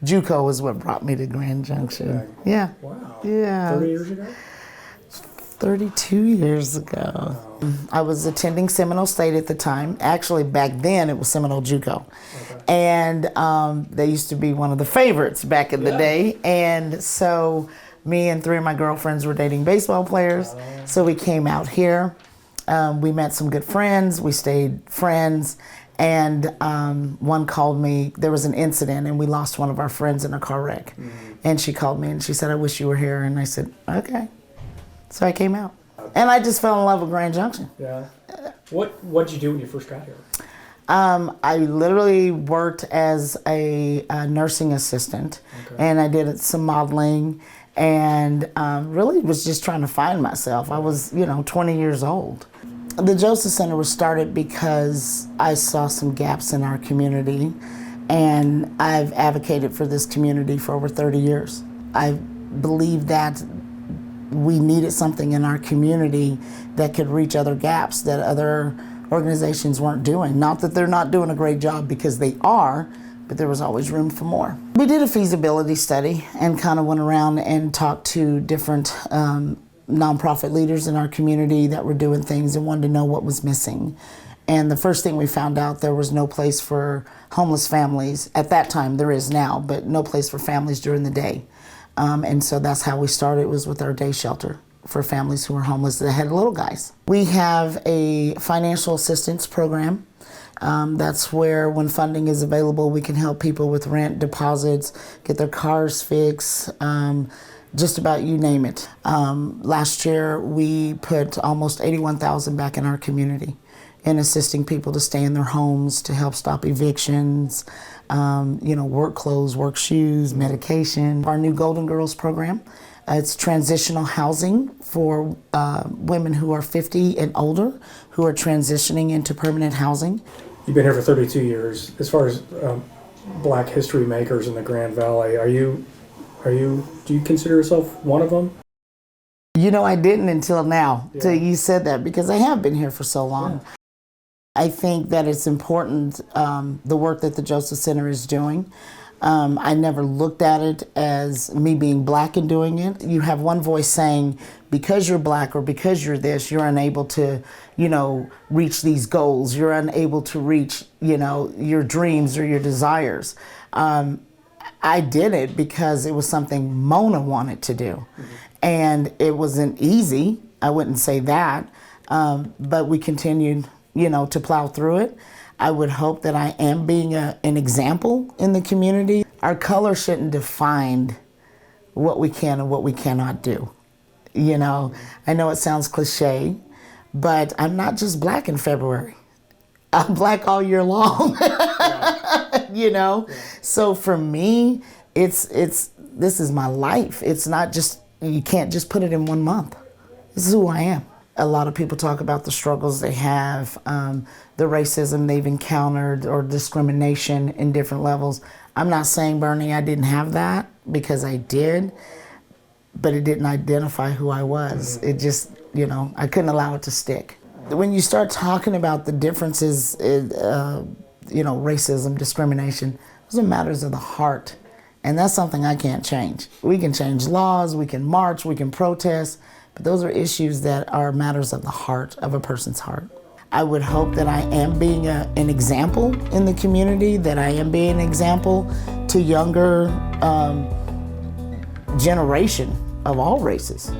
JUCO is what brought me to Grand Junction. Okay. Yeah. Wow. Yeah. 30 years ago? 32 years ago. Wow. I was attending Seminole State at the time. Actually, back then it was Seminole JUCO. Okay. And they used to be one of the favorites back in the day. And so me and 3 of my girlfriends were dating baseball players. So we came out here. We met some good friends. We stayed friends. And one called me. There was an incident and we lost one of our friends in a car wreck. And she called me and she said, "I wish you were here." And I said, "Okay." So I came out. And I just fell in love with Grand Junction. Yeah. What did you do when you first got here? I literally worked as a nursing assistant. Okay. And I did some modeling and really was just trying to find myself. I was, 20 years old. The Joseph Center was started because I saw some gaps in our community, and I've advocated for this community for over 30 years. I believe that we needed something in our community that could reach other gaps that other organizations weren't doing. Not that they're not doing a great job, because they are, but there was always room for more. We did a feasibility study and kind of went around and talked to different nonprofit leaders in our community that were doing things and wanted to know what was missing. And the first thing we found out, there was no place for homeless families. At that time, there is now, but no place for families during the day. And so that's how we started, was with our day shelter for families who were homeless that had little guys. We have a financial assistance program. That's where, when funding is available, we can help people with rent, deposits, get their cars fixed, just about you name it. Last year, we put almost $81,000 back in our community in assisting people to stay in their homes, to help stop evictions, work clothes, work shoes, medication. Our new Golden Girls program, it's transitional housing for women who are 50 and older who are transitioning into permanent housing. You've been here for 32 years. As far as Black history makers in the Grand Valley, do you consider yourself one of them? I didn't until now, till you said that, because I have been here for so long. Yeah. I think that it's important, the work that the Joseph Center is doing. I never looked at it as me being Black and doing it. You have one voice saying, because you're Black or because you're this, you're unable to, reach these goals. You're unable to reach, your dreams or your desires. I did it because it was something Mona wanted to do. And it wasn't easy, I wouldn't say that, but we continued, to plow through it. I would hope that I am being an example in the community. Our color shouldn't define what we can and what we cannot do. I know it sounds cliche, but I'm not just Black in February. I'm Black all year long. So for me, this is my life. It's not just, you can't just put it in one month. This is who I am. A lot of people talk about the struggles they have, the racism they've encountered, or discrimination in different levels. I'm not saying, Bernie, I didn't have that, because I did, but it didn't identify who I was. It just, I couldn't allow it to stick. When you start talking about the differences, racism, discrimination, those are matters of the heart. And that's something I can't change. We can change laws, we can march, we can protest, but those are issues that are matters of the heart, of a person's heart. I would hope that I am being an example in the community, that I am being an example to younger generation of all races.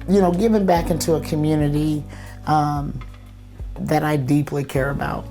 Giving back into a community that I deeply care about.